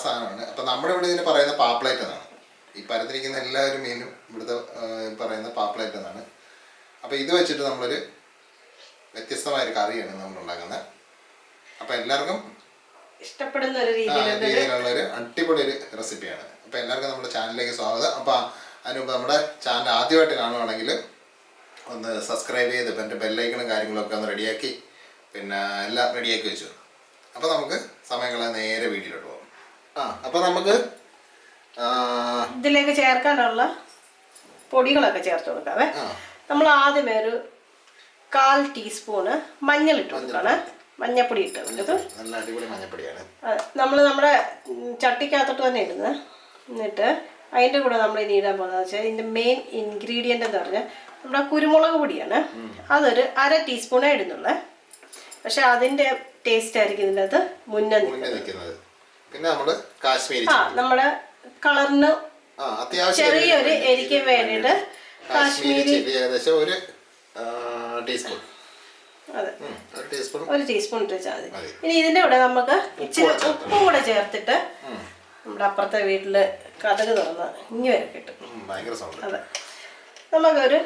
സാധനമാണ്. അപ്പം നമ്മുടെ ഇവിടെ ഇതിന് പറയുന്ന പാപ്ലേറ്റ് എന്നാണ്. ഈ പരത്തിരിക്കുന്ന എല്ലാവരും മീനും ഇവിടുത്തെ പറയുന്ന പാപ്ലേറ്റ് എന്നാണ്. അപ്പോൾ ഇത് വെച്ചിട്ട് നമ്മളൊരു വ്യത്യസ്തമായൊരു കറിയാണ് നമ്മൾ ഉണ്ടാക്കുന്നത്. അപ്പോൾ എല്ലാവർക്കും ഇഷ്ടപ്പെടുന്ന ഒരു രീതിയിലുള്ളൊരു അടിപൊളി ഒരു റെസിപ്പിയാണ്. അപ്പോൾ എല്ലാവർക്കും നമ്മുടെ ചാനലിലേക്ക് സ്വാഗതം. അപ്പോൾ അതിനുമുമ്പ് നമ്മുടെ ചാനൽ ആദ്യമായിട്ട് കാണുവാണെങ്കിൽ ഒന്ന് സബ്സ്ക്രൈബ് ചെയ്ത് എൻ്റെ ബെല്ലൈക്കണും കാര്യങ്ങളൊക്കെ ഒന്ന് റെഡിയാക്കി പിന്നെ എല്ലാം റെഡിയാക്കി വെച്ചു. അപ്പോൾ നമുക്ക് സമയങ്ങളെ നേരെ വീട്ടിലോട്ട് പോകും. അപ്പോൾ നമുക്ക് ഇതിലേക്ക് ചേർക്കാനുള്ള പൊടികളൊക്കെ ചേർത്ത് കൊടുക്കാവേ. നമ്മൾ ആദ്യമേ ഒരു 1/4 ടീസ്പൂണ് മഞ്ഞൾ ഇട്ട് കൊടുക്കണം. മഞ്ഞപ്പൊടി ഇട്ട് കൊടുത്തത് നല്ല അടിപൊളി മഞ്ഞപ്പൊടിയാണ്. നമ്മൾ നമ്മുടെ ചട്ടിക്കകത്തോട്ട് തന്നെ ഇടുന്നത്. എന്നിട്ട് അതിൻ്റെ കൂടെ നമ്മൾ ഇനി ഇടാൻ പോകുന്നത് വെച്ചാൽ ഇതിൻ്റെ മെയിൻ ഇൻഗ്രീഡിയൻ്റ് എന്ന് പറഞ്ഞാൽ നമ്മുടെ കുരുമുളക് പൊടിയാണ്. അതൊരു 1/2 ടീസ്പൂണേ ഇടുന്നുള്ളൂ. പക്ഷെ അതിൻ്റെ ടേസ്റ്റ് ആയിരിക്കും ഇതിൻ്റെ അത് മുന്നേ നിൽക്കുന്നത്. പിന്നെ നമ്മൾ കാശ്മീരി നമ്മുടെ കളറിന് ചെറിയൊരു എരിക്ക് വേണ്ടിയിട്ട് കാശ്മീരി ഏകദേശം ഒരു ടീസ്പൂൺ. അതെ, 1 ടീസ്പൂൺ ഇട്ട് വെച്ചാൽ മതി. ഇനി ഇതിൻ്റെ കൂടെ നമുക്ക് ഇച്ചിരി ഉപ്പും കൂടെ ചേർത്തിട്ട് നമ്മുടെ അപ്പുറത്തെ വീട്ടില് കഥക് തുറന്ന് ഇങ്ങി വരെ കിട്ടും. അതെ, നമുക്കൊരു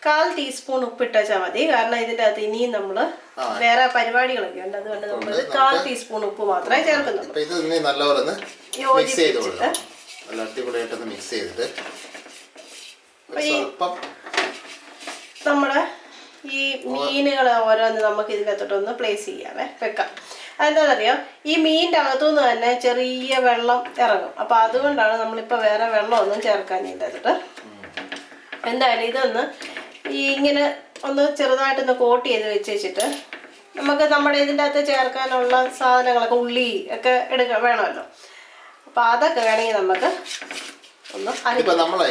1/4 ടീസ്പൂൺ ഉപ്പിട്ട് വെച്ചാൽ മതി. കാരണം ഇതിൻ്റെ അകത്ത് ഇനിയും നമ്മൾ വേറെ പരിപാടികളൊക്കെ ഉണ്ട്. അതുകൊണ്ട് നമ്മൾ 1/4 ടീസ്പൂൺ ഉപ്പ് മാത്രമേ ചേർക്കുന്നുള്ളൂ. നമ്മുടെ ഈ മീനുകൾ ഓരോന്ന് നമുക്ക് ഇതിനകത്തോട്ടൊന്ന് പ്ലേസ് ചെയ്യാവേ, വെക്കാം. അതെന്താണെന്നറിയോ, ഈ മീനിൻ്റെ അകത്തുനിന്ന് തന്നെ ചെറിയ വെള്ളം ഇറങ്ങും. അപ്പം അതുകൊണ്ടാണ് നമ്മളിപ്പോൾ വേറെ വെള്ളമൊന്നും ചേർക്കാൻ ഇതിനകത്തോട്ട്. എന്തായാലും ഇതൊന്ന് ഇങ്ങനെ ഒന്ന് ചെറുതായിട്ടൊന്ന് കോട്ട് ചെയ്ത് വെച്ചിട്ട് നമുക്ക് നമ്മുടെ ഇതിൻ്റെ അകത്ത് ചേർക്കാനുള്ള സാധനങ്ങളൊക്കെ ഉള്ളി ഒക്കെ വേണമല്ലോ. അപ്പം അതൊക്കെ വേണമെങ്കിൽ നമുക്ക് നമ്മളെ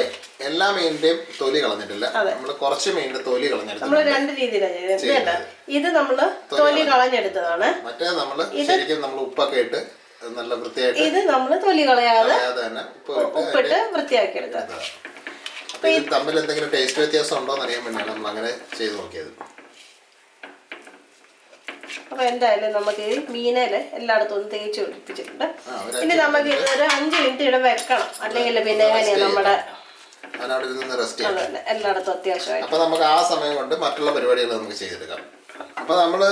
എല്ലാ മീനിന്റെയും തൊലി കളഞ്ഞിട്ടില്ല. നമ്മൾ കുറച്ച് മീനിന്റെ തൊലി കളഞ്ഞെടുത്തു. നമ്മൾ 2 രീതിയിലാണ് ചെയ്തത്. ഇത് നമ്മള് തൊലി കളഞ്ഞെടുത്തതാണ്. മറ്റേ നമ്മള് ശരിക്കും നമ്മൾ ഉപ്പൊക്കെ ഇട്ട് നല്ല വൃത്തിയായിട്ട്, ഇത് നമ്മള് തൊലി കളയാതെ ഉപ്പിട്ട് വൃത്തിയാക്കി എടുത്തത്. തമ്മിൽ എന്തെങ്കിലും ടേസ്റ്റ് വ്യത്യാസം ഉണ്ടോ എന്ന് അറിയാൻ വേണ്ടിയാണ് നമ്മൾ അങ്ങനെ ചെയ്ത് നോക്കിയത്. അപ്പൊ എന്തായാലും നമുക്ക് ഈ മീനേല് എല്ലായിടത്തും ഒന്ന് തേച്ച് പിടിപ്പിച്ചിട്ടുണ്ട്. ഇനി നമുക്ക് ഇതൊരു 5 മിനിറ്റ് ഇവിടെ വെക്കണം. അല്ലെങ്കിൽ പിന്നെ എങ്ങനെയാ നമ്മുടെ എല്ലായിടത്തും അത്യാവശ്യമായി. അപ്പൊ നമുക്ക് ആ സമയം കൊണ്ട് മറ്റുള്ള പരിപാടികൾ നമുക്ക് ചെയ്തെടുക്കാം. അപ്പൊ നമ്മള്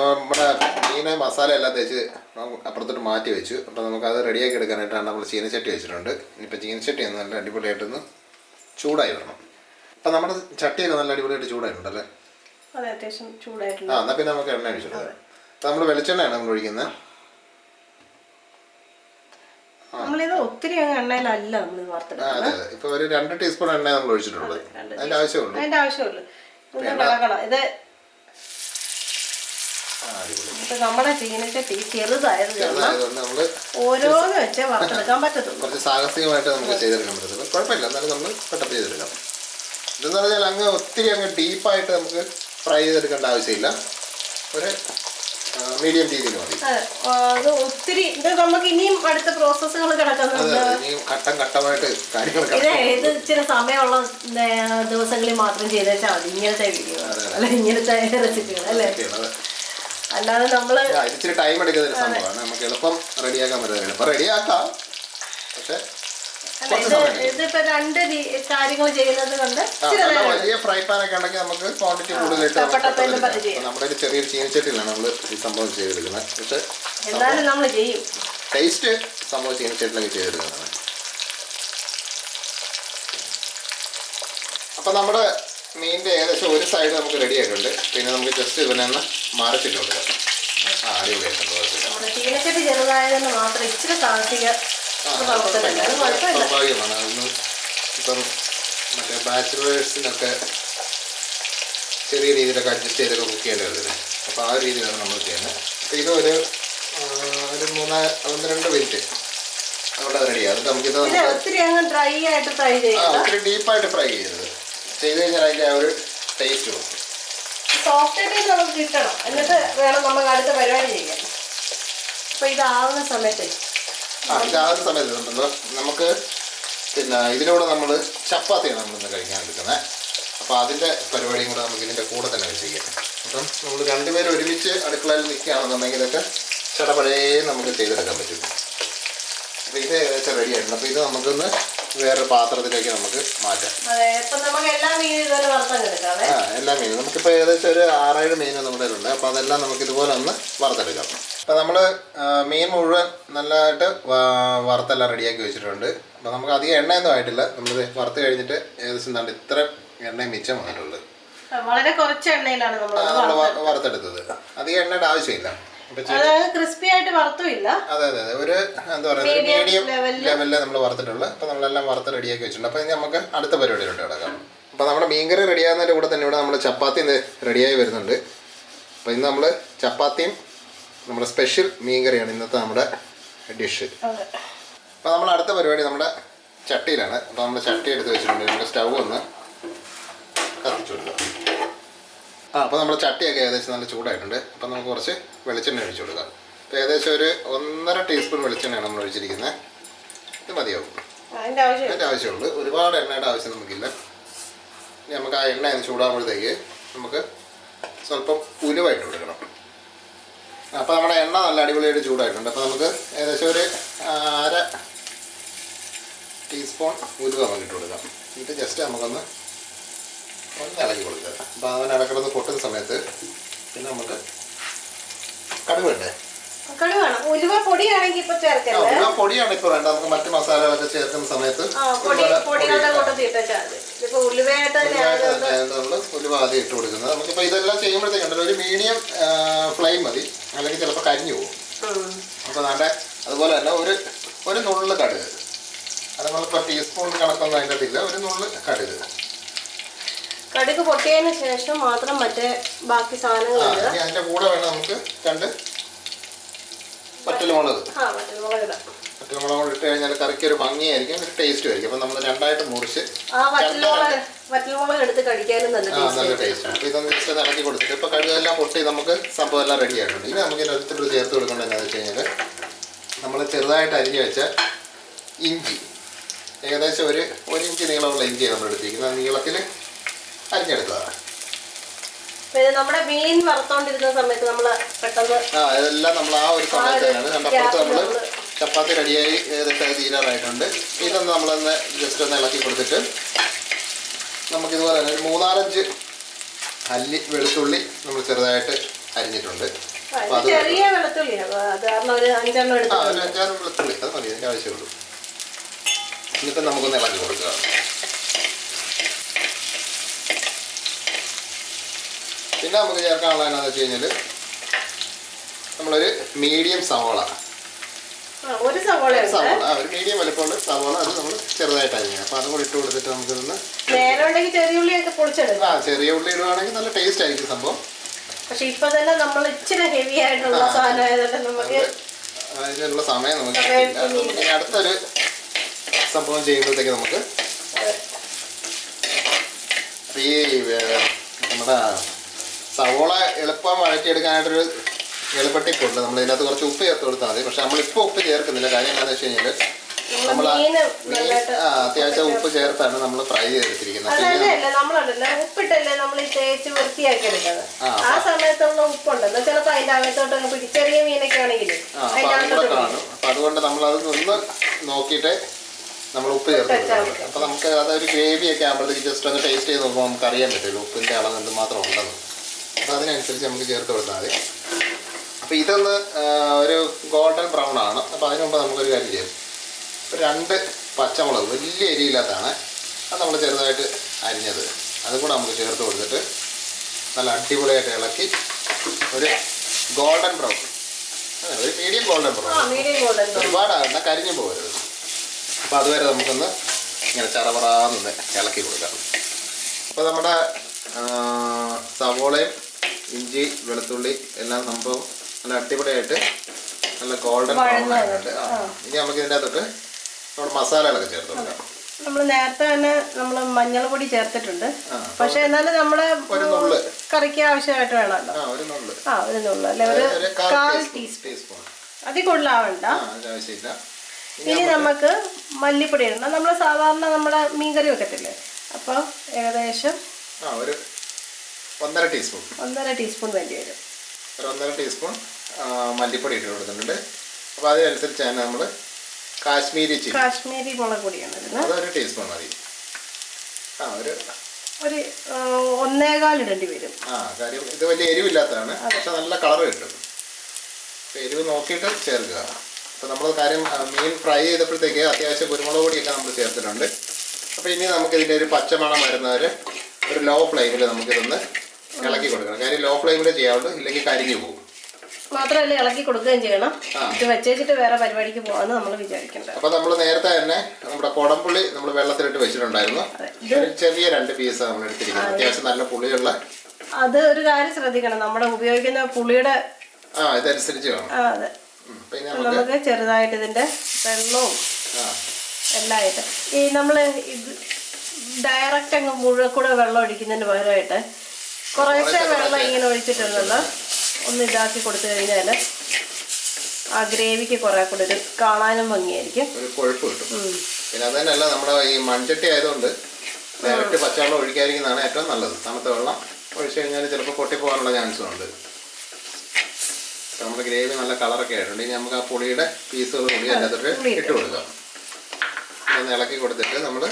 നമ്മുടെ മീനെ മസാല എല്ലാം തേച്ച് അപ്പുറത്തോട്ട് മാറ്റി വെച്ചു. അപ്പൊ നമുക്ക് അത് റെഡിയാക്കി എടുക്കാനായിട്ടാണ് നമ്മൾ ചീനച്ചട്ടി വെച്ചിട്ടുണ്ട്. ഇനിയിപ്പോൾ ചീനച്ചട്ടി ഒന്ന് നല്ല അടിപൊളിയായിട്ടൊന്ന് ചൂടായി വരണം. അപ്പൊ നമ്മുടെ ചട്ടിയൊക്കെ നല്ല അടിപൊളിയായിട്ട് ചൂടായിട്ടുണ്ടല്ലേ? അത്യാവശ്യം ചൂടായിട്ടുണ്ട്. എന്നാ പിന്നെ നമുക്ക് എണ്ണ ഒഴിച്ചെടുക്കാം. അപ്പൊ നമ്മൾ വെളിച്ചെണ്ണയാണ് നമ്മൾ ഒഴിക്കുന്നത്. നമ്മളിത് ഒത്തിരി എണ്ണയിലല്ല നമ്മൾ വറുത്തെടുക്കുന്നത്. ഇപ്പൊ ഒരു 2 ടീസ്പൂൺ എണ്ണ നമ്മൾ ഒഴിച്ചിട്ടുള്ളത്. അതിന്റെ ആവശ്യമുള്ളൂ. ഇത് നമ്മുടെ ചീനച്ചട്ടി ചെറുതായത് നമ്മള് ഓരോന്ന് വെച്ച് വറുത്തെടുക്കാൻ പറ്റത്തുള്ളൂ. കുറച്ച് സാഹസികമായിട്ട് നമുക്ക് ചെയ്തെടുക്കാൻ പറ്റത്തില്ല. കുഴപ്പമില്ല, എന്നാലും നമ്മൾ പെട്ടെന്ന് ചെയ്തെടുക്കാം. ഇതെന്ന് പറഞ്ഞാൽ അങ്ങ് ഒത്തിരി ഡീപ്പായിട്ട് നമുക്ക് ഫ്രൈ ചെയ്തെടുക്കേണ്ട ആവശ്യമില്ല. ഒരു മീഡിയം രീതിയിൽ മതി. അത് ഒത്തിരി ഇത് നമുക്ക് ഇനിയും അടുത്ത പ്രോസസ്സുകൾ കിടക്കുന്നുണ്ട്. ഘട്ടം ഘട്ടമായിട്ട് കാര്യങ്ങൾ. ഇത് ഇച്ചിരി സമയമുള്ള ദിവസങ്ങളിൽ മാത്രം ചെയ്തേച്ചാൽ മതി ഇങ്ങനത്തെ വീഡിയോ അല്ല, ഇങ്ങനത്തെ റെസിപ്പികൾ അല്ലേ. അല്ലാതെ നമ്മള് ഇച്ചിരി ടൈം എടുക്കുന്ന ഒരു സംഭവമാണ്. നമുക്ക് എളുപ്പം റെഡിയാക്കാൻ പറ്റുന്നത്. എളുപ്പം റെഡിയാക്കാം, പക്ഷെ ഇതിപ്പോ 2 കാര്യങ്ങൾ ചെയ്യുന്നത് കൊണ്ട് വലിയ ഫ്രൈ പാൻ ഒക്കെ ഉണ്ടെങ്കിൽ നമുക്ക് ക്വാണ്ടിറ്റി കൂടുതലായിട്ട്. നമ്മുടെ ഒരു ചെറിയൊരു ചീനച്ചട്ടിയിലാണ് നമ്മൾ ഈ സംഭവം ചെയ്തെടുക്കുന്നത്. പക്ഷെ എന്നാലും നമ്മൾ ചെയ്യും. ടേസ്റ്റ് സംഭവം ചീനച്ചട്ടിലൊക്കെ ചെയ്തെടുക്കുന്നതാണ്. അപ്പൊ നമ്മുടെ മീനിന്റെ ഏകദേശം ഒരു സൈഡ് നമുക്ക് റെഡി ആയിട്ടുണ്ട്. പിന്നെ നമുക്ക് ജസ്റ്റ് ഇതിനെ ഒന്ന് മറിച്ചിട്ട് കൊടുക്കാം. നമ്മുടെ ചീനച്ചട്ടി ചെറുതായതെന്ന് മാത്രം ഇച്ചിരി സാഹസിക സ്വാഭാവികമാണ്. അതൊന്നും ഇപ്പം മറ്റേ ബാച്ചിലേഴ്സിനൊക്കെ ചെറിയ രീതിയിലൊക്കെ അഡ്ജസ്റ്റ് ചെയ്തൊക്കെ കുക്ക് ചെയ്യേണ്ടി വരുന്നത്. അപ്പോൾ ആ രീതിയിലാണ് നമ്മൾ ചെയ്യുന്നത്. അപ്പോൾ ഇത് ഒരു 1-2 മിനിറ്റ് അവിടെ റെഡിയാകും. എന്നിട്ട് നമുക്കിത് ഒത്തിരി ഡീപ്പായിട്ട് ഫ്രൈ ചെയ്ത് കഴിഞ്ഞാൽ അതിൻ്റെ ആ ഒരു ടേസ്റ്റ് വരും. സോഫ്റ്റായിട്ട് നമുക്ക് കിട്ടണം. എന്നിട്ട് വേണം നമുക്ക് അടുത്ത പരിപാടി ചെയ്യാൻ. അപ്പോൾ ഇതാവുന്ന സമയത്ത് നമുക്ക് പിന്നെ ഇതിലൂടെ നമ്മൾ ചപ്പാത്തിയാണ് നമ്മളിന്ന് കഴിക്കാൻ എടുക്കുന്നത്. അപ്പോൾ അതിൻ്റെ പരിപാടിയും കൂടെ നമുക്ക് ഇതിൻ്റെ കൂടെ തന്നെ ചെയ്യാം. അപ്പം നമ്മൾ 2 പേര് ഒരുമിച്ച് അടുക്കളയിൽ നിൽക്കുകയാണെന്നുണ്ടെങ്കിൽ ഇതൊക്കെ ചടപഴേ നമുക്ക് ചെയ്തെടുക്കാൻ പറ്റും. അപ്പോൾ ഇത് ഏകദേശം റെഡി ആയിട്ടുണ്ട്. അപ്പോൾ ഇത് നമുക്കൊന്ന് വേറൊരു പാത്രത്തിലേക്ക് നമുക്ക് മാറ്റാം. എല്ലാ മീനും നമുക്കിപ്പോൾ ഏകദേശം ഒരു 6-7 മീൻ നമ്മുടെ ഉണ്ട്. അപ്പോൾ അതെല്ലാം നമുക്ക് ഇതുപോലെ ഒന്ന് വറുത്തെടുക്കാം. അപ്പോൾ നമ്മൾ മീൻ മുഴുവൻ നല്ലതായിട്ട് വറുത്തെല്ലാം റെഡിയാക്കി വെച്ചിട്ടുണ്ട്. അപ്പോൾ നമുക്ക് അധികം എണ്ണയൊന്നും ആയിട്ടില്ല. നമ്മൾ വറുത്ത് കഴിഞ്ഞിട്ട് ഏകദേശം നല്ല ഇത്ര എണ്ണയും മിച്ചമായിട്ടുള്ളത്. വളരെ കുറച്ച് എണ്ണയിലാണ് നമ്മൾ വറുത്തെടുത്തത്. അധികം എണ്ണയുടെ ആവശ്യമില്ല. ക്രിസ്പി ആയിട്ട് വറുത്തുമില്ല. അതെ അതെ അതെ, ഒരു എന്താ പറയുക, മീഡിയം ലെവലിൽ നമ്മൾ വറുത്തിട്ടുള്ളത്. അപ്പോൾ നമ്മളെല്ലാം വറുത്ത് റെഡിയാക്കി വെച്ചിട്ടുണ്ട്. അപ്പോൾ ഇനി നമുക്ക് അടുത്ത പരിപാടിയിലോട്ട് കിടക്കാം. അപ്പോൾ നമ്മുടെ മീൻകറി റെഡിയാകുന്നതിൻ്റെ കൂടെ തന്നെ ഇവിടെ നമ്മൾ ചപ്പാത്തി റെഡിയായി വരുന്നുണ്ട്. അപ്പോൾ ഇന്ന് നമ്മൾ ചപ്പാത്തിയും നമ്മുടെ സ്പെഷ്യൽ മീൻകറിയാണ് ഇന്നത്തെ നമ്മുടെ ഡിഷ്. അപ്പോൾ നമ്മൾ അടുത്ത പരിപാടി നമ്മുടെ ചട്ടിയിലാണ്. അപ്പോൾ നമ്മൾ ചട്ടി എടുത്ത് വെച്ചിട്ടുണ്ട്. നമുക്ക് സ്റ്റൗ ഒന്ന് കത്തിച്ചു കൊടുക്കാം. അപ്പോൾ നമ്മുടെ ചട്ടിയൊക്കെ ഏകദേശം നല്ല ചൂടായിട്ടുണ്ട്. അപ്പോൾ നമുക്ക് കുറച്ച് വെളിച്ചെണ്ണ ഒഴിച്ചു കൊടുക്കാം. അപ്പോൾ ഏകദേശം ഒരു 1.5 ടീസ്പൂൺ വെളിച്ചെണ്ണയാണ് നമ്മൾ ഒഴിച്ചിരിക്കുന്നത്. ഇത് മതിയാവും, അതിൻ്റെ ആവശ്യമുള്ളൂ. ഒരുപാട് എണ്ണയുടെ ആവശ്യം നമുക്കില്ല. ഇനി നമുക്ക് ആ എണ്ണ ചൂടാകുമ്പോഴത്തേക്ക് നമുക്ക് സ്വല്പം ഉലുവായിട്ട് കൊടുക്കണം. അപ്പോൾ നമ്മുടെ എണ്ണ നല്ല അടിപൊളിയായിട്ട് ചൂടായിട്ടുണ്ട്. അപ്പോൾ നമുക്ക് ഏകദേശം ഒരു 1/2 ടീസ്പൂൺ ഉലുവ നമുക്ക് ഇട്ട് കൊടുക്കാം. എന്നിട്ട് ജസ്റ്റ് നമുക്കൊന്ന് ഇളക്കി കൊടുക്കുക. അപ്പോൾ അവൻ ഇടക്കിടന്ന് പൊട്ടുന്ന സമയത്ത് പിന്നെ നമുക്ക് കടുക് വേണ്ടേ? ഉലുവ പൊടിയാണെങ്കിൽ ഇപ്പോൾ ചേർക്കരുത്. ഉലുവ പൊടിയാണ് ഇപ്പോൾ വേണ്ട. നമുക്ക് മറ്റ് മസാലകളൊക്കെ ചേർക്കുന്ന സമയത്ത് നമ്മൾ ഉലുവ ആദ്യം ഇട്ട് കൊടുക്കുന്നത്. നമുക്കിപ്പോൾ ഇതെല്ലാം ചെയ്യുമ്പോഴത്തേക്കുണ്ടല്ലോ ഒരു മീഡിയം ഫ്ലെയിം മതി, അല്ലെങ്കിൽ ചിലപ്പോൾ കരിഞ്ഞു പോകും. അപ്പോൾ വേണ്ട. അതുപോലെ തന്നെ ഒരു നുള്ള് കടുക്. അത് നമ്മളിപ്പോൾ ടീസ്പൂൺ കണക്കൊന്നും അതിൻ്റെ അതില്ല. ഒരു നുള്ള് കടുക്. കടുക് പൊട്ടിയതിന് ശേഷം മാത്രം മറ്റേ ബാക്കി സാധനങ്ങൾ അതിൻ്റെ കൂടെ വേണം നമുക്ക് 2 വറ്റൽമുളക്. വറ്റൽമുളക് ഇട്ട് കഴിഞ്ഞാൽ കറിക്ക് ഒരു ഭംഗിയായിരിക്കും, ഒരു ടേസ്റ്റും ആയിരിക്കും. അപ്പം നമ്മൾ 2ആയിട്ട് മുറിച്ച് വറ്റൽമുളക് എടുത്ത് കഴിക്കാനും നല്ല ടേസ്റ്റാണ്. അപ്പോൾ ഇതൊന്ന് ജസ്റ്റ് ഇളക്കി കൊടുത്തിട്ട് ഇപ്പോൾ കടുകെല്ലാം പൊട്ടി നമുക്ക് സംഭവം എല്ലാം റെഡി ആയിട്ടുണ്ട്. ഇനി നമുക്ക് ഇതിനകത്തോട് ചേർത്ത് കൊടുക്കേണ്ടത് എന്താണെന്ന് വെച്ച് കഴിഞ്ഞാൽ നമ്മൾ ചെറുതായിട്ട് അരിഞ്ഞ് വെച്ച ഇഞ്ചി, ഏകദേശം ഒരു ഇഞ്ച് നീളമുള്ള ഇഞ്ചിയാണ് നമ്മൾ എടുത്തിരിക്കുന്നത്. നീളത്തിൽ അരിഞ്ഞെടുത്തതാണ്. നമ്മുടെ മീൻ വറുത്തോണ്ടിരുന്ന സമയത്ത് നമ്മൾ പെട്ടെന്ന് ഇതെല്ലാം നമ്മൾ ആ ഒരു സമയത്ത് തന്നെയാണ്. കണ്ടപ്പുറത്ത് നമ്മൾ ചപ്പാത്തി റെഡിയായി ഏകദേശം തീരാറായിട്ടുണ്ട്. ഇതൊന്ന് നമ്മളൊന്ന് ജസ്റ്റ് ഒന്ന് ഇളക്കി കൊടുത്തിട്ട് നമുക്കിതുപോലെ തന്നെ ഒരു 3-4 അല്ലി വെളുത്തുള്ളി നമ്മൾ ചെറുതായിട്ട് അരിഞ്ഞിട്ടുണ്ട്. ചെറിയ വെളുത്തുള്ളിയാണ്, അത് കാരണം ഒരു 5 വെളുത്തുള്ളി അത് മതി, അതിൻ്റെ ആവശ്യമുള്ളൂ. എന്നിട്ട് നമുക്കൊന്ന് ഇളക്കി കൊടുക്കുക. പിന്നെ നമുക്ക് ചേർക്കാനുള്ള എന്താണെന്ന് വെച്ച് കഴിഞ്ഞാൽ നമ്മളൊരു മീഡിയം സവോള, ഒരു മീഡിയം വലുപ്പമുള്ള സവോള, അത് നമ്മൾ ചെറുതായിട്ട് അരിഞ്ഞാൽ. അപ്പോൾ അതും കൂടി ഇട്ട് കൊടുത്തിട്ട് നമുക്കിതൊന്ന് ചെറിയ ഉള്ളി ഇടുവാണെങ്കിൽ നല്ല ടേസ്റ്റ് ആയിരിക്കും സംഭവം. പക്ഷെ ഇപ്പൊ തന്നെ നമ്മൾ ഇച്ചിരി ഹെവി ആയിട്ടുള്ള അതിനുള്ള സമയം നമുക്ക് അടുത്തൊരു സംഭവം ചെയ്യുമ്പോഴത്തേക്ക് നമുക്ക് ഈ നമ്മുടെ സവോള എളുപ്പം വഴറ്റിയെടുക്കാനായിട്ടൊരു എളുപ്പട്ടിപ്പുണ്ട്. നമ്മൾ ഇതിനകത്ത് കുറച്ച് ഉപ്പ് ചേർത്ത് കൊടുത്താൽ മതി. പക്ഷെ നമ്മളിപ്പോൾ ഉപ്പ് ചേർക്കുന്നില്ല. കാര്യം എന്താണെന്ന് വെച്ച് കഴിഞ്ഞാൽ നമ്മൾ അത്യാവശ്യം ഉപ്പ് ചേർത്താണ് നമ്മൾ ഫ്രൈ ചെയ്തെടുത്തിരിക്കുന്നത്. ഉപ്പിട്ടല്ലേ നമ്മൾ തേച്ച് വൃത്തിയാക്കി എടുക്കുന്നത്. ആ സമയത്തുള്ള ഉപ്പുണ്ടല്ലോ ചിലപ്പോൾ അതിന്റെ അകത്തോട്ട് ചെറിയ മീനൊക്കെ ആണെങ്കിൽ കാണും. അപ്പം അതുകൊണ്ട് നമ്മളത് ഒന്ന് നോക്കിയിട്ട് നമ്മൾ ഉപ്പ് ചേർത്ത് കൊടുക്കണം. അപ്പോൾ നമുക്ക് അതൊരു ഗ്രേവിയൊക്കെ ആകുമ്പോഴത്തേക്ക് ജസ്റ്റ് ഒന്ന് ടേസ്റ്റ് ചെയ്ത് നോക്കുമ്പോൾ നമുക്ക് അറിയാൻ പറ്റുമല്ലോ ഉപ്പിൻ്റെ അളവ് എന്തുമാത്രം ഉണ്ടെന്ന്. അപ്പോൾ അതിനനുസരിച്ച് നമുക്ക് ചേർത്ത് കൊടുത്താൽ മതി. അപ്പോൾ ഇതൊന്ന് ഒരു ഗോൾഡൻ ബ്രൗൺ ആണ്. അപ്പോൾ അതിന് മുമ്പ് നമുക്കൊരു കാര്യം ചെയ്യാം. ഒരു 2 പച്ചമുളക് വലിയ എരിയില്ലാത്തതാണ്, അത് നമ്മൾ ചെറുതായിട്ട് അരിഞ്ഞത് അതും കൂടെ നമുക്ക് ചേർത്ത് കൊടുത്തിട്ട് നല്ല അടിപൊളിയായിട്ട് ഇളക്കി ഒരു ഗോൾഡൻ ബ്രൗൺ, ഒരു മീഡിയം ഗോൾഡൻ ബ്രൗൺ, ഒരുപാടാകണ്ട, കരിഞ്ഞു പോകരുത്. അപ്പോൾ അതുവരെ നമുക്കൊന്ന് ഇങ്ങനെ ചറപറാന്ന് ഇളക്കി കൊടുക്കാം. അപ്പോൾ നമ്മുടെ സവോളയും ഇഞ്ചി വെളുത്തുള്ളി എല്ലാം സംഭവം നല്ല അടിപൊളിയായിട്ട് നല്ല ഗോൾഡൻ ബ്രൗൺ ആയിട്ടുണ്ട്. ഇനി നമുക്ക് ഇതിൻ്റെ അകത്തോട്ട് നമ്മുടെ മസാലകളൊക്കെ ചേർത്ത് കൊടുക്കാം. നമ്മൾ നേരത്തെ തന്നെ നമ്മൾ മഞ്ഞൾപ്പൊടി ചേർത്തിട്ടുണ്ട്. പക്ഷെ എന്നാലും നമ്മുടെ കറിക്ക് ആവശ്യമായിട്ട് വേണമല്ലോ. ഒരു നുള്ളു അല്ലെ, ഒരു 1/4 ടീസ്പൂൺ, അതിൽ കൂടുതലാവണ്ട. ഇനി നമുക്ക് മല്ലിപ്പൊടി ഇടണം. നമ്മൾ സാധാരണ നമ്മുടെ മീൻകറി വെക്കത്തില്ലേ, അപ്പോൾ ഏകദേശം ഒരു 1.5 ടീസ്പൂൺ വേണ്ടി വരും. ഒരു 1.5 ടീസ്പൂൺ മല്ലിപ്പൊടി ഇട്ട് കൊടുത്തിട്ടുണ്ട്. അപ്പോൾ അതിനനുസരിച്ച് തന്നെ നമ്മൾ കാശ്മീരി മുളക് പൊടിയാണ് ഇടുന്നത്. അതൊരു ടീസ്പൂൺ മതി. ഒരു 1.25 ഇടേണ്ടി വരും. കാര്യം ഇത് വലിയ എരിവില്ലാത്തതാണ്, പക്ഷെ നല്ല കളർ കിട്ടും. എരിവ് നോക്കിയിട്ട് ചേർക്കുക. അപ്പോൾ നമ്മൾ കാര്യം മീൻ ഫ്രൈ ചെയ്തപ്പോഴത്തേക്ക് അത്യാവശ്യം കുരുമുളക് പൊടിയൊക്കെ നമ്മൾ ചേർത്തിട്ടുണ്ട്. അപ്പോൾ ഇനി നമുക്കിതിൻ്റെ ഒരു പച്ചമണം വരുന്നവരെ ഒരു ലോ ഫ്ലെയിമിൽ നമുക്കിതൊന്ന് ഇളക്കി കൊടുക്കണം. കാര്യം ലോ ഫ്ലെയിമിൽ ചെയ്യാവുള്ളൂ, ഇല്ലെങ്കിൽ കരിഞ്ഞു പോകും. മാത്രമല്ല ഇളക്കി കൊടുക്കുകയും ചെയ്യണം. ഇത് വെച്ചിട്ട് വേറെ പരിപാടിക്ക് പോകാമെന്ന് നമ്മൾ വിചാരിക്കേണ്ടത്. അപ്പോൾ നമ്മൾ നേരത്തെ തന്നെ നമ്മുടെ കുടംപുളി നമ്മൾ വെള്ളത്തിലിട്ട് വെച്ചിട്ടുണ്ടായിരുന്നു. ചെറിയ 2 പീസ് നമ്മൾ എടുത്തിരിക്കുന്നത്, അത്യാവശ്യം നല്ല പുളിയുള്ള. അത് ഒരു കാര്യം ശ്രദ്ധിക്കണം, നമ്മുടെ ഉപയോഗിക്കുന്ന പുളിയുടെ ഇതനുസരിച്ച് വേണം. അതെ, നമുക്ക് ചെറുതായിട്ട് ഇതിന്റെ വെള്ളവും എല്ലാം ആയിട്ട് ഈ നമ്മൾ ഇത് ഡയറക്റ്റ് അങ്ങ് മുഴുവൻ വെള്ളം ഒഴിക്കുന്നതിന് പകരമായിട്ട് കുറേശ്ശെ വെള്ളം ഇങ്ങനെ ഒഴിച്ചിട്ടുണ്ടല്ലോ ഒന്ന് ഇതാക്കി കൊടുത്തു കഴിഞ്ഞാൽ ആ ഗ്രേവിക്ക് കുറെ കൂടെ ഒരു കാണാനും ഭംഗിയായിരിക്കും, ഒരു കൊഴുപ്പ് കിട്ടും. പിന്നെ അത് തന്നെയല്ല, നമ്മുടെ ഈ മൺചട്ടി ആയതുകൊണ്ട് ഡയറക്റ്റ് പച്ചവെള്ളം ഒഴിക്കാതിരിക്കുന്നതാണ് ഏറ്റവും നല്ലത്. തണുത്ത വെള്ളം ഒഴിച്ചു കഴിഞ്ഞാൽ ചിലപ്പോൾ പൊട്ടിപ്പോകാനുള്ള ചാൻസും ഉണ്ട്. നമ്മുടെ ഗ്രേവി നല്ല കളറൊക്കെ ആയിട്ടുണ്ട്. ഇനി നമുക്ക് ആ പുളിയുടെ പീസുകൾ കൂടി അതിനകത്തോട്ട് ഇട്ട് കൊടുക്കാം. ഒന്ന് ഇളക്കി കൊടുത്തിട്ട് നമ്മൾ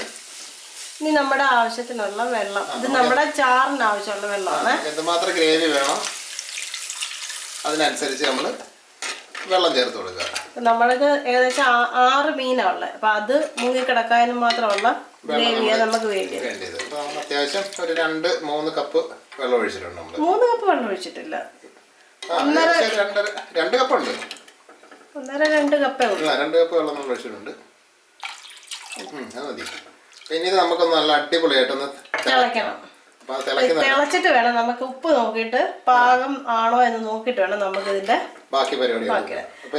ഇനി നമ്മുടെ ആവശ്യത്തിനുള്ള വെള്ളം, ഇത് നമ്മുടെ ചാറിന് ആവശ്യമുള്ള വെള്ളമാണ്. എന്തുമാത്രം ഗ്രേവി വേണം അതിനനുസരിച്ച് നമ്മൾ വെള്ളം ചേർത്ത് കൊടുക്കുക. നമ്മൾക്ക് ഏകദേശം 6 മീനാണുള്ളത്. അപ്പം അത് മുങ്ങിക്കിടക്കാനും മാത്രമുള്ള ഗ്രേവിയാണ് നമുക്ക് വേണ്ടിയത്. അത്യാവശ്യം ഒരു 2-3 കപ്പ് വെള്ളം ഒഴിച്ചിട്ടുണ്ട്. നമ്മൾ 3 കപ്പ് വെള്ളം ഒഴിച്ചിട്ടില്ല, 2 കപ്പ് ഉണ്ട്. 1.5-2 കപ്പേ ഉള്ളൂ. 2 കപ്പ് വെള്ളം നമ്മൾ ഒഴിച്ചിട്ടുണ്ട്. അത് മതി. പിന്നെ ഇത് നമുക്കൊന്ന് നല്ല അടിപൊളിയായിട്ടൊന്ന് തിളയ്ക്കണം. തിളച്ചിട്ട് വേണം നമുക്ക് ഉപ്പ് നോക്കിയിട്ട് പാകം ആണോ എന്ന് നോക്കിയിട്ട് വേണം നമുക്ക് ഇതിന്റെ ബാക്കി പരിപാടി.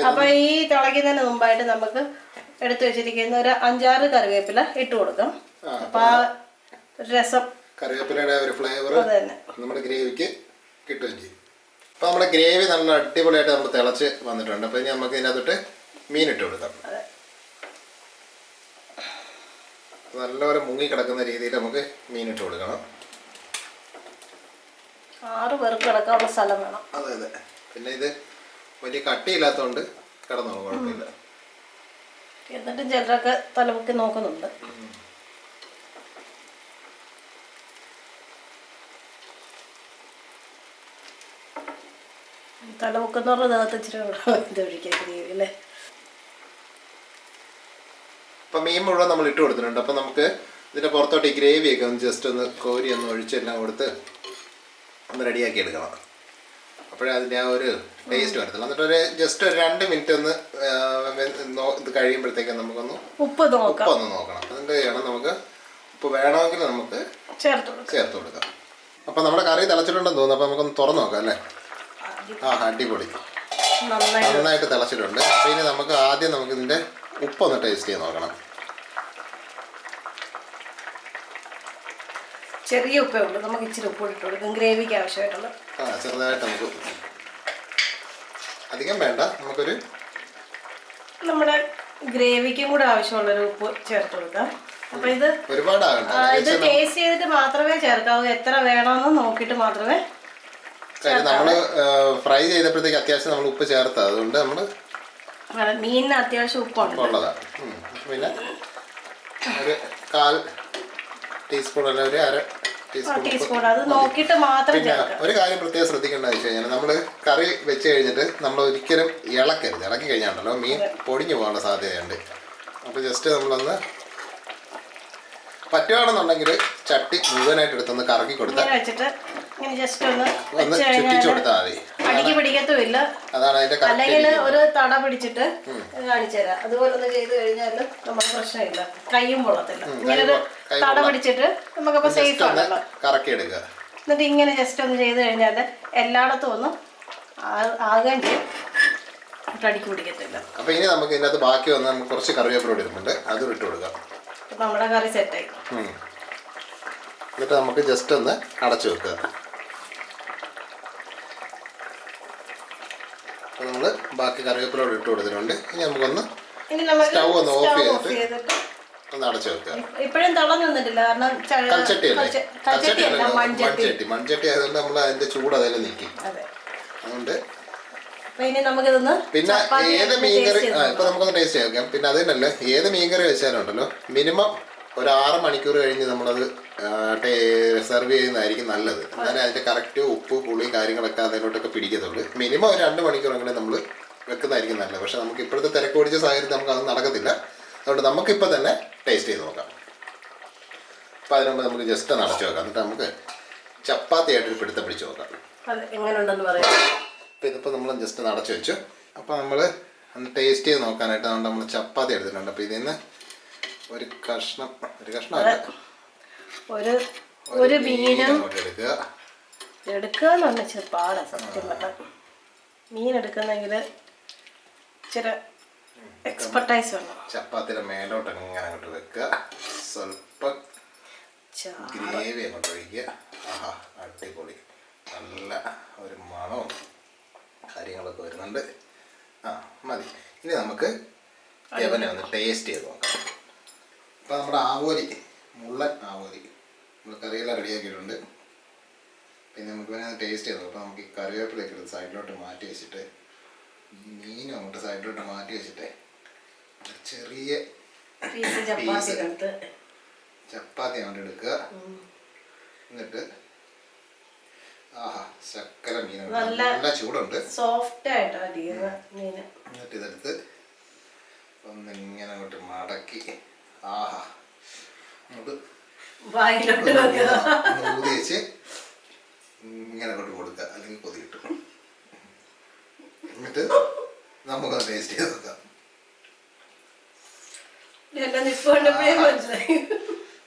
അപ്പൊ ഈ തിളയ്ക്കുന്നതിന് മുമ്പായിട്ട് നമുക്ക് എടുത്തു വെച്ചിരിക്കുന്ന ഒരു 5-6 കറിവേപ്പില ഇട്ട് കൊടുക്കാം. അപ്പൊ ആ രസം, കറിവേപ്പിലയുടെ ഒരു ഫ്ലേവർ നമ്മുടെ ഗ്രേവിക്ക് കിട്ടുകയും ചെയ്യും. അപ്പൊ നമ്മുടെ ഗ്രേവി നല്ല അടിപൊളിയായിട്ട് നമ്മൾ തിളച്ച് വന്നിട്ടുണ്ട്. അപ്പൊ ഇനി നമുക്ക് ഇതിനകത്തോട്ട് മീൻ ഇട്ട് കൊടുക്കാം. നല്ലപോലെ മുങ്ങി കിടക്കുന്ന രീതിയിൽ നമുക്ക് മീൻ ഇട്ട് കൊടുക്കണം. 6 പേർക്ക് കിടക്കാനുള്ള സ്ഥലം വേണം. അതെ അതെ. പിന്നെ ഇത് വലിയ കട്ടിയില്ലാത്തതുകൊണ്ട് കിടന്നോളൂ, കുഴപ്പമില്ല. എന്നിട്ടും ചിലരൊക്കെ തലമുക്കി നോക്കുന്നുണ്ട്. തലമുക്കുന്നവരുടെ ദേഹത്ത് ഇച്ചിരി ഇത് ഒഴിക്കാൻ ഗ്രേവി അല്ലേ. അപ്പം മീൻ മുഴുവൻ നമ്മൾ ഇട്ട് കൊടുത്തിട്ടുണ്ട്. അപ്പം നമുക്ക് ഇതിൻ്റെ പുറത്തോട്ട് ഈ ഗ്രേവിയൊക്കെ ഒന്ന് ജസ്റ്റ് ഒന്ന് കോരി ഒന്ന് ഒഴിച്ചെല്ലാം കൊടുത്ത് ഒന്ന് റെഡിയാക്കി എടുക്കണം. അപ്പോഴേ അതിൻ്റെ ആ ഒരു ടേസ്റ്റ് വരത്തില്ല. എന്നിട്ട് ജസ്റ്റ് ഒരു 2 മിനിറ്റ് ഒന്ന് ഇത് കഴിയുമ്പോഴത്തേക്കും നമുക്കൊന്ന് ഉപ്പ് ഒന്ന് നോക്കണം. അതിൻ്റെ ചെയ്യണം, നമുക്ക് ഉപ്പ് വേണമെങ്കിൽ നമുക്ക് ചേർത്ത് കൊടുക്കാം. അപ്പം നമ്മുടെ കറി തിളച്ചിട്ടുണ്ടെന്ന് തോന്നുന്നു. അപ്പം നമുക്കൊന്ന് തുറന്ന് നോക്കാം അല്ലേ. അടിപൊളി, നന്നായിട്ട് തിളച്ചിട്ടുണ്ട്. അപ്പം ഇനി നമുക്ക് ആദ്യം നമുക്കിതിൻ്റെ ഉപ്പൊന്ന് ടേസ്റ്റ് ചെയ്ത് നോക്കണം. ചെറിയ ഉപ്പേ ഉള്ളൂ, നമുക്ക് ഇച്ചിരി ഉപ്പ് ഇട്ട് കൊടുക്കും ഗ്രേവിക്ക് ആവശ്യമായിട്ടുള്ള. ചെറുതായിട്ട് നമുക്ക്, അധികം വേണ്ട, നമുക്കൊരു നമ്മുടെ ഗ്രേവിക്കും കൂടെ ആവശ്യമുള്ളൊരു ഉപ്പ് ചേർത്ത് കൊടുക്കാം. അപ്പൊ ഇത് ഒരുപാടാകണ്ട, ഇത് ടേസ്റ്റ് ചെയ്തിട്ട് മാത്രമേ ചേർക്കാവൂ. എത്ര വേണമെന്ന് നോക്കിയിട്ട് മാത്രമേ. നമ്മള് ഫ്രൈ ചെയ്തപ്പോഴത്തേക്ക് അത്യാവശ്യം നമ്മൾ ഉപ്പ് ചേർത്താ, അതുകൊണ്ട് നമ്മള് മീനിന് അത്യാവശ്യം ഉപ്പുള്ളതാ. പിന്നെ ഒരു 1/4 ടീസ്പൂൺ അല്ല ഒരു 1/2 ടീസ്പൂൺ അത് നോക്കിയിട്ട് മാത്രം. പിന്നെ ഒരു കാര്യം പ്രത്യേകം ശ്രദ്ധിക്കേണ്ടത് വെച്ച് കഴിഞ്ഞാൽ നമ്മൾ കറി വെച്ച് കഴിഞ്ഞിട്ട് നമ്മൾ ഒരിക്കലും ഇളക്കരുത്. ഇളക്കി കഴിഞ്ഞാണ്ടല്ലോ മീൻ പൊടിഞ്ഞു പോകാനുള്ള സാധ്യതയുണ്ട്. അപ്പോൾ ജസ്റ്റ് നമ്മളൊന്ന് പറ്റുകയാണെന്നുണ്ടെങ്കിൽ ചട്ടി മുഴുവനായിട്ട് എടുത്തൊന്ന് കറക്കി കൊടുത്താൽ ഒന്ന് ചുറ്റിച്ചു കൊടുത്താൽ മതി. അടിക്ക് പിടിക്കത്തുമില്ല. അതാണ് അതിന്റെ അല്ലെങ്കിൽ ഒരു തട പിടിച്ചിട്ട് കാണിച്ചു തരാം. അതുപോലെ ഒന്ന് ചെയ്ത് കഴിഞ്ഞാൽ നമുക്ക് പ്രശ്നമില്ല, കയ്യും പൊള്ളത്തില്ല. ഇങ്ങനെ ഒരു തട പിടിച്ചിട്ട് നമുക്കപ്പോൾ സേഫ് ആണല്ലോ, കറക്കി എടുക്കുക. എന്നിട്ട് ഇങ്ങനെ ജസ്റ്റ് ഒന്ന് ചെയ്ത് കഴിഞ്ഞാൽ എല്ലായിടത്തും ഒന്ന് ആകുകയും ചെയ്യും, അടിക്ക് പിടിക്കത്തില്ല. അപ്പൊ ഇനി നമുക്ക് ഇതിനകത്ത് ബാക്കി വന്ന് നമുക്ക് കുറച്ച് കറിവേപ്പില ഇടുന്നുണ്ട്, അതും ഇട്ട് കൊടുക്കാം. നമ്മുടെ കറി സെറ്റായി. എന്നിട്ട് നമുക്ക് ജസ്റ്റ് ഒന്ന് അടച്ചു വെക്കുക. നമ്മൾ ബാക്കി കറിവേപ്പിലോട് ഇട്ട് കൊടുത്തിട്ടുണ്ട്. ഇനി നമുക്കൊന്ന് സ്റ്റൗ ഒന്ന് ഓഫ് ചെയ്തിട്ട് ഒന്ന് അടച്ചു വെക്കുക. ഇപ്പോഴും തളം നിന്നിട്ടില്ല, കാരണം മൺചട്ടി ആയതുകൊണ്ട് നമ്മൾ അതിന്റെ ചൂട് അതിൽ നിൽക്കും. അതുകൊണ്ട് ഇനി നമുക്കിതൊന്ന് പിന്നെ ഏത് മീൻകറി ഇപ്പൊ നമുക്കൊന്ന് ടേസ്റ്റ് ചെയ്യാം. പിന്നെ അത് തന്നെയല്ലേ, ഏത് മീൻകറി വെച്ചാലും ഉണ്ടല്ലോ മിനിമം ഒരു 6 മണിക്കൂർ കഴിഞ്ഞ് നമ്മളത് സെർവ് ചെയ്യുന്നതായിരിക്കും നല്ലത്. എന്നാലും അതിന്റെ കറക്റ്റ് ഉപ്പ് പുളി കാര്യങ്ങളൊക്കെ അതിലോട്ടൊക്കെ പിടിക്കത്തുള്ളൂ. മിനിമം ഒരു 2 മണിക്കൂറെങ്കിലും നമ്മൾ വെക്കുന്നതായിരിക്കും നല്ലത്. പക്ഷെ നമുക്ക് ഇപ്പോഴത്തെ തിരക്ക് പിടിച്ച സാഹചര്യത്തിൽ നമുക്ക് അത് നടക്കത്തില്ല. അതുകൊണ്ട് നമുക്കിപ്പോൾ തന്നെ ടേസ്റ്റ് ചെയ്ത് നോക്കാം. അപ്പം അതിന് മുമ്പ് നമുക്ക് ജസ്റ്റ് ഒന്ന് അടച്ചു നോക്കാം. എന്നിട്ട് നമുക്ക് ചപ്പാത്തി ആയിട്ടൊരു പിടുത്തം പിടിച്ച് നോക്കാം. എങ്ങനെയുണ്ടെന്ന് പറയാം. അപ്പം ഇതിപ്പോൾ നമ്മൾ ജസ്റ്റ് ഒന്ന് അടച്ചു വെച്ചു. അപ്പോൾ നമ്മൾ ഒന്ന് ടേസ്റ്റ് ചെയ്ത് നോക്കാനായിട്ട് അതുകൊണ്ട് നമ്മൾ ചപ്പാത്തി എടുത്തിട്ടുണ്ട്. അപ്പോൾ ഇതിൽ നിന്ന് ഒരു കഷ്ണം ഒരു മീനും എടുക്കുക എന്ന് പറഞ്ഞാൽ ഇച്ചിരി പാടാ സത്യം പറഞ്ഞാൽ. മീൻ എടുക്കുന്നെങ്കിൽ ഇച്ചിരി എക്സ്പെർട്ടൈസ് വേണം. ചപ്പാത്തിയുടെ മേലോട്ട് അങ്ങനെ അങ്ങോട്ട് വെക്കുക. സ്വല്പം ഗ്രേവി അങ്ങോട്ട് ഒഴിക്കുക. ആഹാ, അടിപൊളി. നല്ല ഒരു മണവും കാര്യങ്ങളൊക്കെ വരുന്നുണ്ട്. മതി. ഇനി നമുക്ക് യവനെ ഒന്ന് ടേസ്റ്റ് ചെയ്ത് നോക്കാം. അപ്പോൾ നമ്മുടെ ആവോലി, മുള്ളൻ ആവോലി നമ്മൾ കറിയെല്ലാം റെഡിയാക്കിയിട്ടുണ്ട്. പിന്നെ നമുക്ക് വേണമെങ്കിൽ ടേസ്റ്റ് ചെയ്ത് നോക്കാം. അപ്പോൾ നമുക്ക് ഈ കറിവേപ്പിലൊക്കെ എടുത്ത് സൈഡിലോട്ട് മാറ്റി വെച്ചിട്ട് മീനും അങ്ങോട്ട് സൈഡിലോട്ട് മാറ്റി വെച്ചിട്ട് ചെറിയ പീസ് ചപ്പാത്തി അങ്ങോട്ട് എടുക്കുക. എന്നിട്ട് ആഹാ, ശക്കല മീനാണ്, നല്ല ചൂടുണ്ട്, സോഫ്റ്റ് ആയിട്ടാണ് മീൻ. എന്നിട്ട് ഇതെടുത്ത് ഒന്നിങ്ങനെ അങ്ങോട്ട് മടക്കി ആഹാ അങ്ങോട്ട് ഊതി വെച്ച് ഇങ്ങനെ അങ്ങോട്ട് കൊടുക്കുക, അല്ലെങ്കിൽ കൊതി കിട്ടും. എന്നിട്ട് നമുക്കത് ടേസ്റ്റ് ചെയ്ത് നോക്കാം.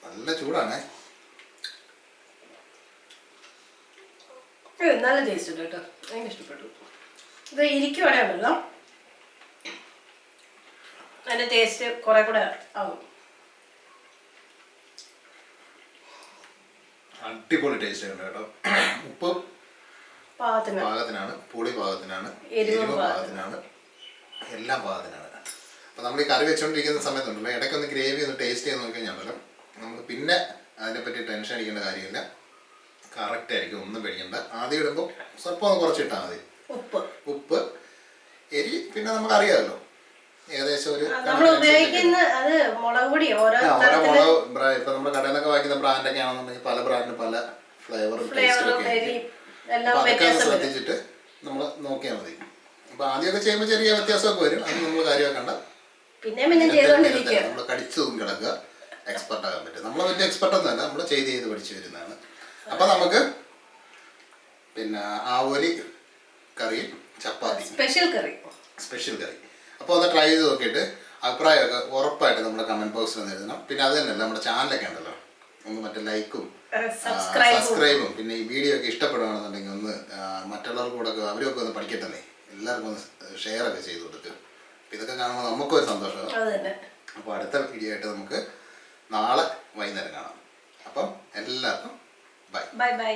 നല്ല ചൂടാണേ. നല്ല ടേസ്റ്റ് ഉണ്ട് കേട്ടോ, എനിക്ക് ഇഷ്ടപ്പെട്ടു. ഇത് ഇരിക്കുവാണല്ലോ അതിന്റെ ടേസ്റ്റ് കുറെ കൂടെ ആവും. അടിപൊളി ടേസ്റ്റ് ഉണ്ട് കേട്ടോ. ഉപ്പ് പാകത്തിനാണ്, പുളി പാകത്തിനാണ്, എരിവ് പാകത്തിനാണ്, എല്ലാം പാകത്തിനാണ്. അപ്പോൾ നമ്മൾ ഈ കറി വെച്ചുകൊണ്ടിരിക്കുന്ന സമയത്തുണ്ടല്ലോ ഇടയ്ക്കൊന്ന് ഗ്രേവി ഒന്ന് ടേസ്റ്റ് ചെയ്ത് നോക്കിക്കഴിഞ്ഞാൽ നമുക്ക് പിന്നെ അതിനെപ്പറ്റി ടെൻഷൻ അടിക്കേണ്ട കാര്യമില്ല. കറക്റ്റ് ആയിരിക്കും, ഒന്നും പേടിക്കണ്ട. ആദ്യം ഇടുമ്പോൾ സ്വല്പം ഒന്ന് കുറച്ചിട്ടാൽ മതി. ഉപ്പ് എരി പിന്നെ നമുക്കറിയാമല്ലോ ഏകദേശം ഒരു മുളക്. ഇപ്പൊ നമ്മൾ കടയിൽ നിന്നൊക്കെ വാങ്ങിക്കുന്ന ബ്രാൻഡൊക്കെ ആണെന്നുണ്ടെങ്കിൽ പല ബ്രാൻഡിന് പല ഫ്ലേവറും ടേസ്റ്റും ഒക്കെ ആയിരിക്കും. അപ്പൊ അതൊക്കെ ഒന്ന് ശ്രദ്ധിച്ചിട്ട് നമ്മൾ നോക്കിയാൽ മതി. അപ്പൊ ആദ്യമൊക്കെ ചെയ്യുമ്പോൾ ചെറിയ വ്യത്യാസമൊക്കെ വരും, അത് നമ്മൾ കാര്യമാക്കണ്ട. നമ്മൾ കടിച്ചു തൂങ്ങി കിടക്കുക, എക്സ്പെർട്ട് ആകാൻ പറ്റും. നമ്മൾ വലിയ എക്സ്പെർട്ട് ഒന്നുമല്ല, നമ്മൾ ചെയ്ത് പഠിച്ചു വരുന്നതാണ്. അപ്പൊ നമുക്ക് പിന്നെ ആവോലി കറിയും ചപ്പാത്തി സ്പെഷ്യൽ കറി. അപ്പോൾ ഒന്ന് ട്രൈ ചെയ്ത് നോക്കിയിട്ട് അഭിപ്രായമൊക്കെ ഉറപ്പായിട്ട് നമ്മുടെ കമന്റ് ബോക്സിൽ ഒന്ന് എഴുതണം. പിന്നെ അത് തന്നെയല്ല, നമ്മുടെ ചാനലൊക്കെ ഉണ്ടല്ലോ ഒന്ന് മറ്റേ ലൈക്കും സബ്സ്ക്രൈബും പിന്നെ ഈ വീഡിയോ ഒക്കെ ഇഷ്ടപ്പെടുകയാണെന്നുണ്ടെങ്കിൽ ഒന്ന് മറ്റുള്ളവർക്ക് കൂടെ അവരൊക്കെ ഒന്ന് പഠിക്കട്ടെ, എല്ലാവർക്കും ഒന്ന് ഷെയർ ഒക്കെ ചെയ്ത് കൊടുക്കുക. അപ്പം ഇതൊക്കെ കാണുമ്പോൾ നമുക്കൊരു സന്തോഷമാണ്. അപ്പോൾ അടുത്ത വീഡിയോ ആയിട്ട് നമുക്ക് നാളെ വൈകുന്നേരം കാണാം. അപ്പം എല്ലാവർക്കും ബൈ.